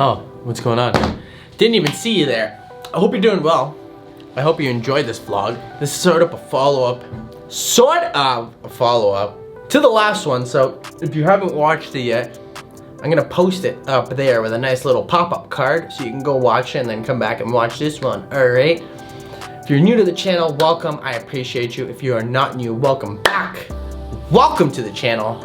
Oh, what's going on? Didn't even see you there. I hope you're doing well. I hope you enjoyed this vlog. This is sort of a follow-up to the last one. So if you haven't watched it yet, I'm gonna post it up there with a nice little pop-up card so you can go watch it and then come back and watch this one, all right? If you're new to the channel, welcome, I appreciate you. If you are not new, welcome back. Welcome to the channel.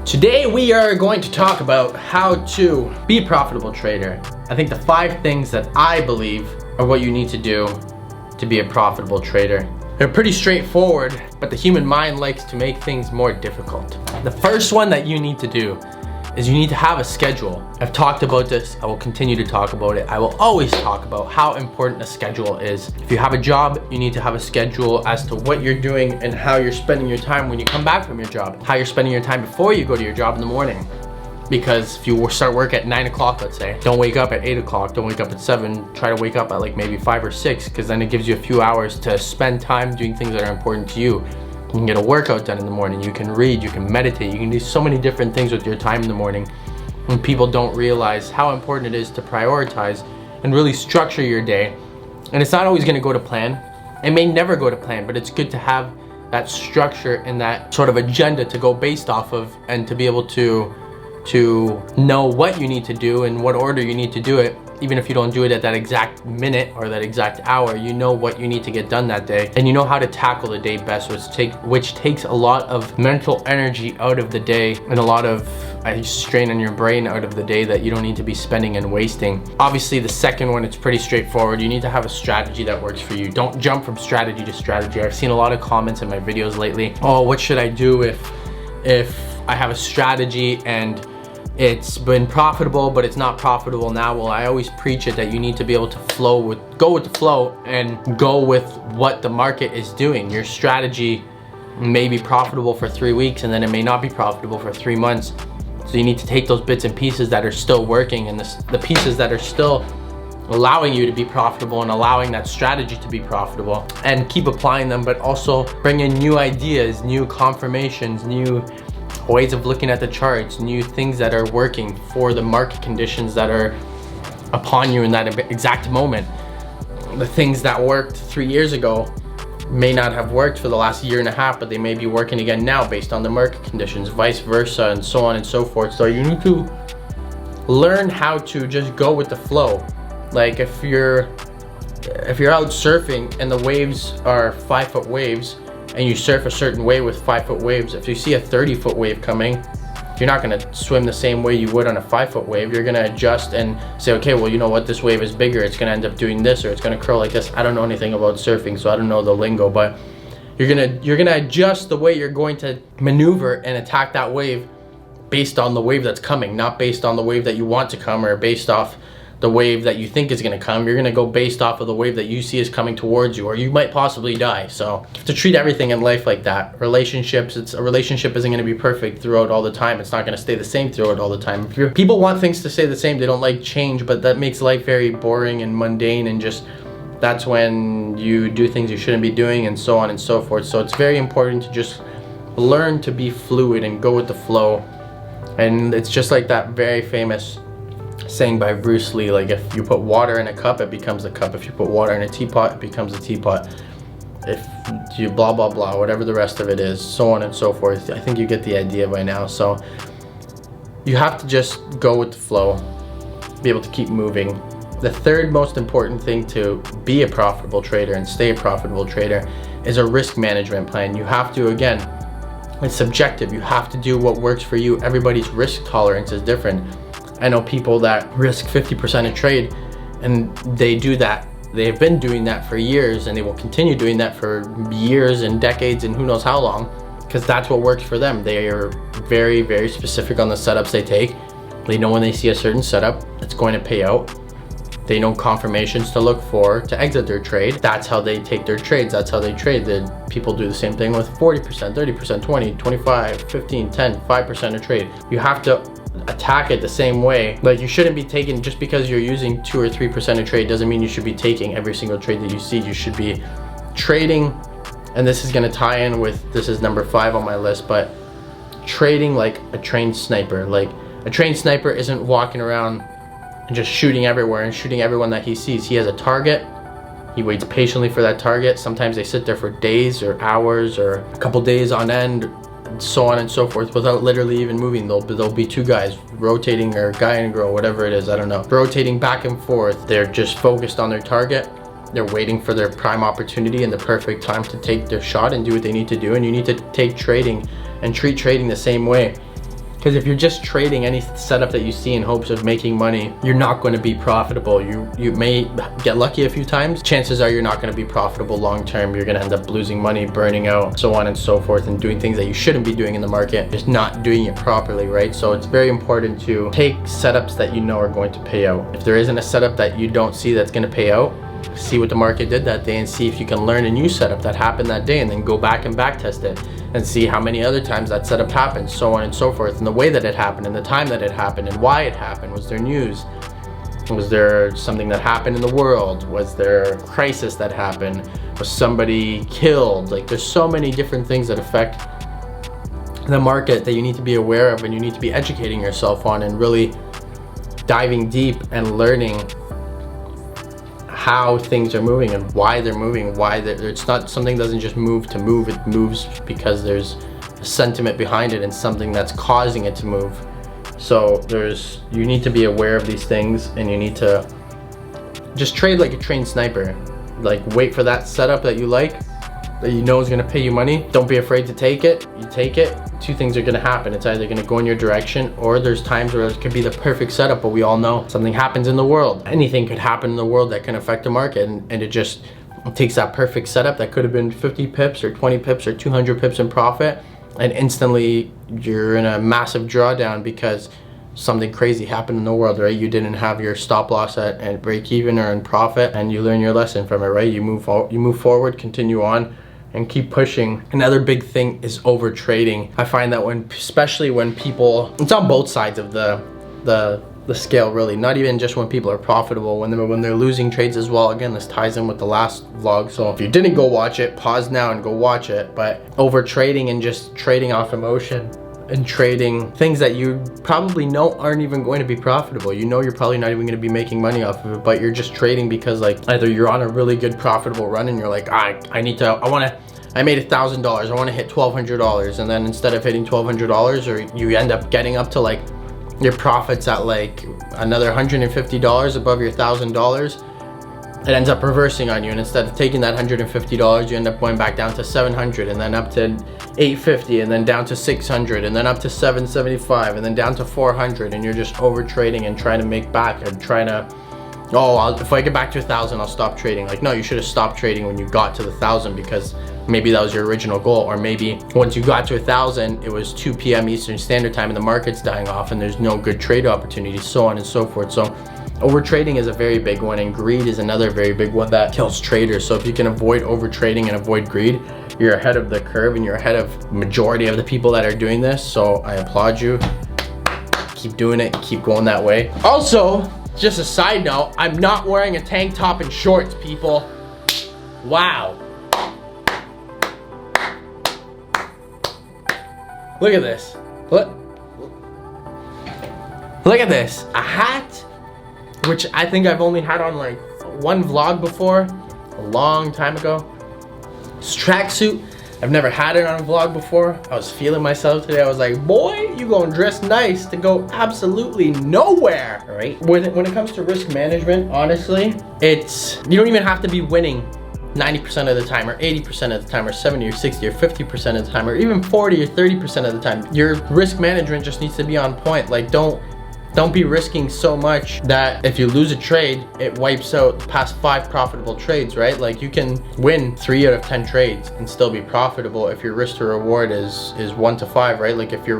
Today we are going to talk about how to be a profitable trader. I think the 5 things that I believe are what you need to do to be a profitable trader. They're pretty straightforward, but the human mind likes to make things more difficult. The first one that you need to do is you need to have a schedule. I've talked about this, I will continue to talk about it. I will always talk about how important a schedule is. If you have a job, you need to have a schedule as to what you're doing and how you're spending your time when you come back from your job. How you're spending your time before you go to your job in the morning. Because if you start work at 9 o'clock, let's say, don't wake up at 8 o'clock, don't wake up at 7, try to wake up at like maybe 5 or 6, because then it gives you a few hours to spend time doing things that are important to you. You can get a workout done in the morning, you can read, you can meditate, you can do so many different things with your time in the morning. When people don't realize how important it is to prioritize and really structure your day. And it's not always gonna go to plan. It may never go to plan, but it's good to have that structure and that sort of agenda to go based off of, and to be able to know what you need to do and what order you need to do it. Even if you don't do it at that exact minute or that exact hour, you know what you need to get done that day, and you know how to tackle the day best, which takes a lot of mental energy out of the day and a lot of strain on your brain out of the day that you don't need to be spending and wasting. Obviously, the second one, it's pretty straightforward. You need to have a strategy that works for you. Don't jump from strategy to strategy. I've seen a lot of comments in my videos lately. Oh, what should I do if I have a strategy and it's been profitable, but it's not profitable now? Well, I always preach it that you need to be able to go with the flow and go with what the market is doing. Your strategy may be profitable for 3 weeks and then it may not be profitable for 3 months. So you need to take those bits and pieces that are still working and the pieces that are still allowing you to be profitable and allowing that strategy to be profitable, and keep applying them, but also bring in new ideas, new confirmations, new ways of looking at the charts, new things that are working for the market conditions that are upon you in that exact moment. The things that worked 3 years ago may not have worked for the last year and a half, but they may be working again now based on the market conditions, vice versa, and so on and so forth. So you need to learn how to just go with the flow. Like if you're out surfing and the waves are 5-foot waves, and you surf a certain way with 5-foot waves, if you see a 30-foot wave coming, you're not gonna swim the same way you would on a 5-foot wave. You're gonna adjust and say, okay, well, you know what, this wave is bigger, it's gonna end up doing this, or it's gonna curl like this. I don't know anything about surfing, so I don't know the lingo, but you're gonna adjust the way you're going to maneuver and attack that wave based on the wave that's coming, not based on the wave that you want to come or based off the wave that you think is gonna come. You're gonna go based off of the wave that you see is coming towards you, or you might possibly die. So you have to treat everything in life like that. Relationships, a relationship isn't gonna be perfect throughout all the time. It's not gonna stay the same throughout all the time. People want things to stay the same, they don't like change, but that makes life very boring and mundane, and just that's when you do things you shouldn't be doing, and so on and so forth. So it's very important to just learn to be fluid and go with the flow. And it's just like that very famous saying by Bruce Lee, like, if you put water in a cup, it becomes a cup. If you put water in a teapot, it becomes a teapot. If you blah blah blah, whatever the rest of it is, so on and so forth. I think you get the idea by now. So you have to just go with the flow, be able to keep moving. The third most important thing to be a profitable trader and stay a profitable trader is a risk management plan. You have to, again, it's subjective. You have to do what works for you. Everybody's risk tolerance is different. I know people that risk 50% a trade, and they do that. They have been doing that for years, and they will continue doing that for years and decades and who knows how long, because that's what works for them. They are very, very specific on the setups they take. They know when they see a certain setup, it's going to pay out. They know confirmations to look for to exit their trade. That's how they take their trades. That's how they trade. The people do the same thing with 40%, 30%, 20, 25, 15, 10, 5% a trade. You have to attack it the same way. Like, you shouldn't be taking, just because you're using 2 or 3% a trade doesn't mean you should be taking every single trade that you see. You should be trading, and this is going to tie in with, this is number 5 on my list, but trading like a trained sniper. Like, A trained sniper isn't walking around and just shooting everywhere and shooting everyone that he sees. He has a target. He waits patiently for that target. Sometimes they sit there for days or hours or a couple days on end, and so on and so forth, without literally even moving. There'll be two guys rotating, or a guy and a girl, whatever it is, I don't know, rotating back and forth. They're just focused on their target. They're waiting for their prime opportunity and the perfect time to take their shot and do what they need to do. And you need to take trading and treat trading the same way. Because if you're just trading any setup that you see in hopes of making money, you're not going to be profitable. You may get lucky a few times. Chances are you're not going to be profitable long term. You're going to end up losing money, burning out, so on and so forth, and doing things that you shouldn't be doing in the market, just not doing it properly, right? So it's very important to take setups that you know are going to pay out. If there isn't a setup that you don't see that's going to pay out, see what the market did that day and see if you can learn a new setup that happened that day, and then go back and back test it and see how many other times that setup happened, so on and so forth, and the way that it happened and the time that it happened and why it happened. Was there news? Was there something that happened in the world? Was there a crisis that happened? Was somebody killed? Like, there's so many different things that affect the market that you need to be aware of, and you need to be educating yourself on and really diving deep and learning how things are moving and why they're moving, it's not something doesn't just move to move, it moves because there's a sentiment behind it and something that's causing it to move. So you need to be aware of these things, and you need to just trade like a trained sniper. Like, wait for that setup that you like, that you know is going to pay you money. Don't be afraid to take it. You take it, two things are going to happen. It's either going to go in your direction, or there's times where it could be the perfect setup, but we all know something happens in the world. Anything could happen in the world that can affect the market, and it takes that perfect setup that could have been 50 pips or 20 pips or 200 pips in profit, and instantly you're in a massive drawdown because something crazy happened in the world, right? You didn't have your stop loss at break even or in profit, and you learn your lesson from it, right? You move forward, continue on, and keep pushing. Another big thing is over trading. I find that especially when people, it's on both sides of the scale, really, not even just when people are profitable, when they're losing trades as well. Again, this ties in with the last vlog, so if you didn't go watch it, pause now and go watch it. But over trading and just trading off emotion and trading things that you probably know aren't even going to be profitable. You know you're probably not even going to be making money off of it, but you're just trading because, like, either you're on a really good profitable run and you're like, I made $1,000, I want to hit $1,200, and then instead of hitting $1,200, or you end up getting up to, like, your profits at like another $150 above your $1,000, it ends up reversing on you, and instead of taking that $150, you end up going back down to $700, and then up to $850, and then down to $600, and then up to $775, and then down to $400, and you're just over trading and trying to make back, and trying to, if I get back to 1,000, I'll stop trading. Like, no, you should have stopped trading when you got to the 1,000, because maybe that was your original goal, or maybe once you got to 1,000, it was 2 p.m. Eastern Standard Time and the market's dying off and there's no good trade opportunities, so on and so forth. So over trading is a very big one, and greed is another very big one that kills traders. So if you can avoid over trading and avoid greed, you're ahead of the curve and you're ahead of majority of the people that are doing this. So I applaud you. Keep doing it, keep going that way. Also, just a side note, I'm not wearing a tank top and shorts, people. Wow. Look at this. Look at this. A hat, which I think I've only had on like one vlog before, a long time ago. This tracksuit, I've never had it on a vlog before. I was feeling myself today. I was like, boy, you gonna dress nice to go absolutely nowhere, all right? When it comes to risk management, honestly, you don't even have to be winning 90% of the time, or 80% of the time, or 70 or 60 or 50% of the time, or even 40 or 30% of the time. Your risk management just needs to be on point. Like, don't be risking so much that if you lose a trade, it wipes out the past 5 profitable trades, right? Like, you can win 3 out of 10 trades and still be profitable if your risk to reward is 1 to 5, right? Like, if you're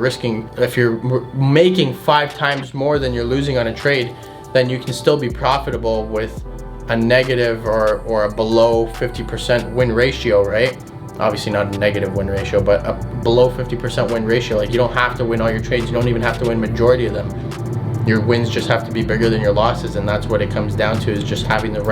making 5 times more than you're losing on a trade, then you can still be profitable with a negative or a below 50% win ratio, right? Obviously not a negative win ratio, but a below 50% win ratio. Like, you don't have to win all your trades. You don't even have to win majority of them. Your wins just have to be bigger than your losses, and that's what it comes down to, is just having the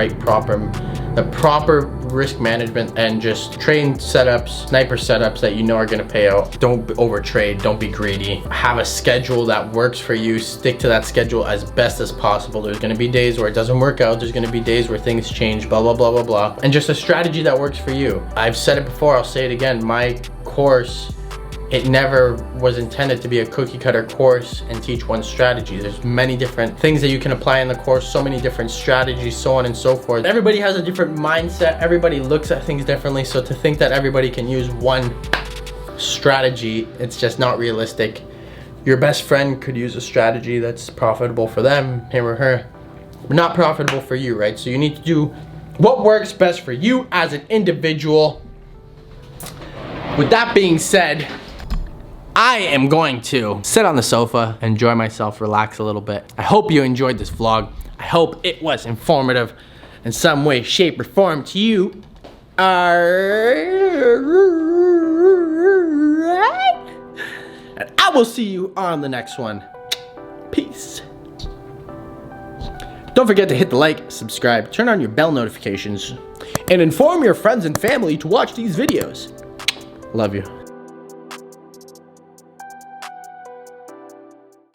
proper risk management and just train setups, sniper setups that you know are gonna pay out. Don't overtrade, don't be greedy. Have a schedule that works for you. Stick to that schedule as best as possible. There's gonna be days where it doesn't work out. There's gonna be days where things change, blah, blah, blah, blah, blah. And just a strategy that works for you. I've said it before, I'll say it again. My course, it never was intended to be a cookie cutter course and teach one strategy. There's many different things that you can apply in the course, so many different strategies, so on and so forth. Everybody has a different mindset. Everybody looks at things differently. So to think that everybody can use one strategy, it's just not realistic. Your best friend could use a strategy that's profitable for them, him or her, but not profitable for you, right? So you need to do what works best for you as an individual. With that being said, I am going to sit on the sofa, enjoy myself, relax a little bit. I hope you enjoyed this vlog. I hope it was informative in some way, shape, or form to you. Alright? And I will see you on the next one. Peace. Don't forget to hit the like, subscribe, turn on your bell notifications, and inform your friends and family to watch these videos. Love you.